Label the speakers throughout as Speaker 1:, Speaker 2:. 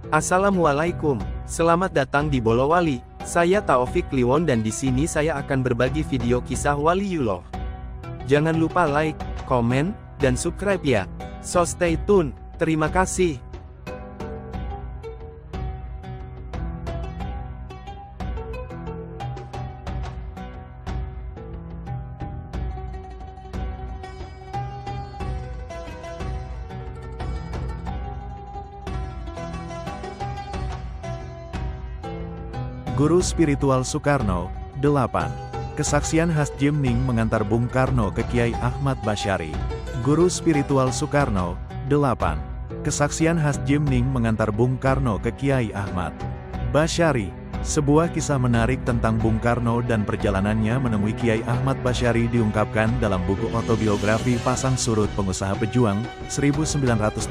Speaker 1: Assalamualaikum, selamat datang di Bolowali. Saya Taufik Kliwon dan di sini saya akan berbagi video kisah Waliullah. Jangan lupa like, komen, dan subscribe ya. So stay tune. Terima kasih.
Speaker 2: Guru Spiritual Soekarno, 8. Kesaksian khas Jim Ning mengantar Bung Karno ke Kiai Ahmad Basyari. Guru Spiritual Soekarno, 8. Kesaksian khas Jim Ning mengantar Bung Karno ke Kiai Ahmad Basyari. Sebuah kisah menarik tentang Bung Karno dan perjalanannya menemui Kiai Ahmad Basyari diungkapkan dalam buku autobiografi Pasang Surut Pengusaha Pejuang, 1986,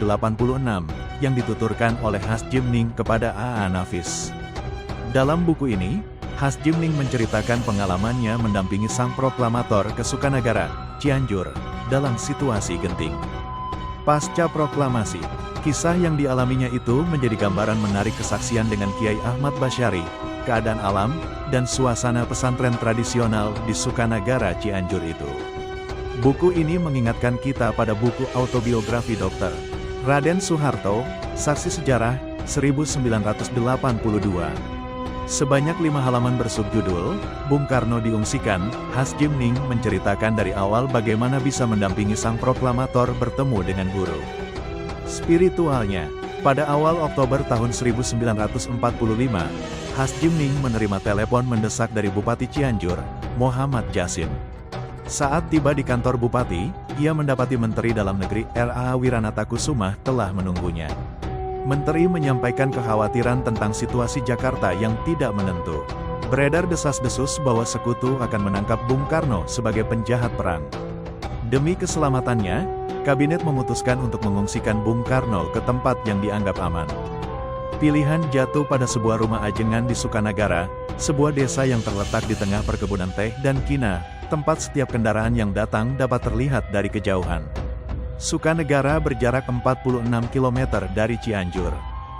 Speaker 2: yang dituturkan oleh Has Jim Ning kepada A.A. Nafis. Dalam buku ini, Has Jim Ning menceritakan pengalamannya mendampingi sang proklamator ke Sukanagara, Cianjur, dalam situasi genting. Pasca proklamasi, kisah yang dialaminya itu menjadi gambaran menarik kesaksian dengan Kiai Ahmad Basyari, keadaan alam, dan suasana pesantren tradisional di Sukanagara Cianjur itu. Buku ini mengingatkan kita pada buku autobiografi Dr. Raden Soeharto, Saksi Sejarah, 1982. Sebanyak 5 halaman bersubjudul, Bung Karno diungsikan. Has Jim Ning menceritakan dari awal bagaimana bisa mendampingi sang proklamator bertemu dengan guru spiritualnya. Pada awal Oktober tahun 1945, Has Jim Ning menerima telepon mendesak dari Bupati Cianjur, Muhammad Jasim. Saat tiba di kantor Bupati, ia mendapati Menteri Dalam Negeri R.A. Wiranata Kusuma telah menunggunya. Menteri menyampaikan kekhawatiran tentang situasi Jakarta yang tidak menentu. Beredar desas-desus bahwa sekutu akan menangkap Bung Karno sebagai penjahat perang. Demi keselamatannya, kabinet memutuskan untuk mengungsikan Bung Karno ke tempat yang dianggap aman. Pilihan jatuh pada sebuah rumah ajengan di Sukanagara, sebuah desa yang terletak di tengah perkebunan teh dan kina, tempat setiap kendaraan yang datang dapat terlihat dari kejauhan. Sukanagara berjarak 46 km dari Cianjur.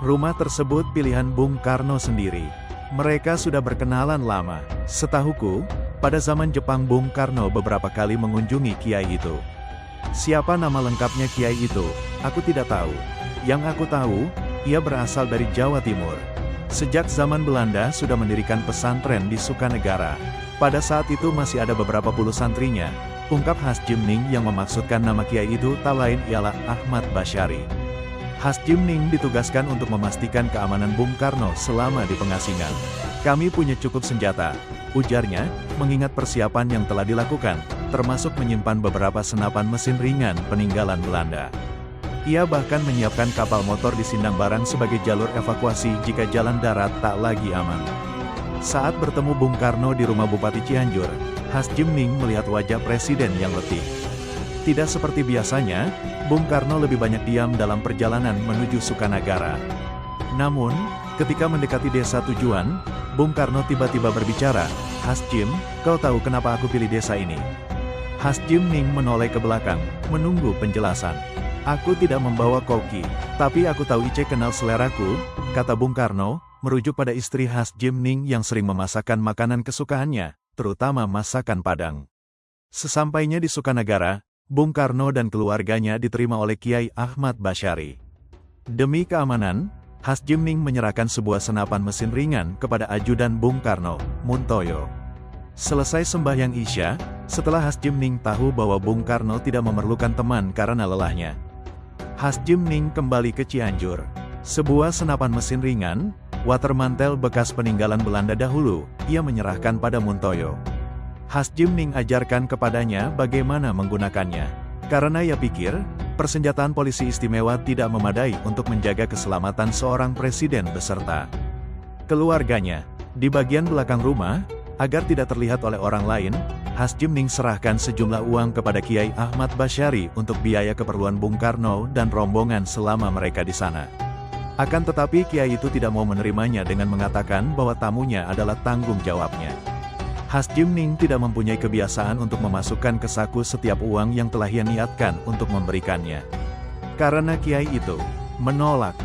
Speaker 2: Rumah tersebut pilihan Bung Karno sendiri. Mereka sudah berkenalan lama. Setahuku, pada zaman Jepang Bung Karno beberapa kali mengunjungi kiai itu. Siapa nama lengkapnya kiai itu, aku tidak tahu. Yang aku tahu, ia berasal dari Jawa Timur. Sejak zaman Belanda sudah mendirikan pesantren di Sukanagara. Pada saat itu masih ada beberapa puluh santrinya. Ungkap Has Jim Ning yang memaksudkan nama kiai itu tak lain ialah Ahmad Basyari. Has Jim Ning ditugaskan untuk memastikan keamanan Bung Karno selama di pengasingan. Kami punya cukup senjata, ujarnya, mengingat persiapan yang telah dilakukan, termasuk menyimpan beberapa senapan mesin ringan peninggalan Belanda. Ia bahkan menyiapkan kapal motor di Sindang Barang sebagai jalur evakuasi jika jalan darat tak lagi aman. Saat bertemu Bung Karno di rumah Bupati Cianjur, Has Jim Ning melihat wajah presiden yang letih. Tidak seperti biasanya, Bung Karno lebih banyak diam dalam perjalanan menuju Sukanagara. Namun, ketika mendekati desa tujuan, Bung Karno tiba-tiba berbicara, "Has Jim, kau tahu kenapa aku pilih desa ini?" Has Jim Ning menoleh ke belakang, menunggu penjelasan. "Aku tidak membawa koki, tapi aku tahu Ice kenal seleraku," kata Bung Karno, merujuk pada istri Has Jim Ning yang sering memasakkan makanan kesukaannya, terutama masakan Padang. Sesampainya di Sukanagara, Bung Karno dan keluarganya diterima oleh Kiai Ahmad Basyari. Demi keamanan, Has Jim Ning menyerahkan sebuah senapan mesin ringan kepada ajudan Bung Karno, Muntoyo. Selesai sembahyang Isya, setelah Has Jim Ning tahu bahwa Bung Karno tidak memerlukan teman karena lelahnya, Has Jim Ning kembali ke Cianjur. Sebuah senapan mesin ringan, watermantel bekas peninggalan Belanda dahulu, ia menyerahkan pada Muntoyo. Has Jim Ning ajarkan kepadanya bagaimana menggunakannya. Karena ia pikir, persenjataan polisi istimewa tidak memadai untuk menjaga keselamatan seorang presiden beserta keluarganya. Di bagian belakang rumah, agar tidak terlihat oleh orang lain, Has Jim Ning serahkan sejumlah uang kepada Kiai Ahmad Basyari untuk biaya keperluan Bung Karno dan rombongan selama mereka di sana. Akan tetapi kiai itu tidak mau menerimanya dengan mengatakan bahwa tamunya adalah tanggung jawabnya. Has Jim Ning tidak mempunyai kebiasaan untuk memasukkan ke saku setiap uang yang telah ia niatkan untuk memberikannya. Karena kiai itu menolak,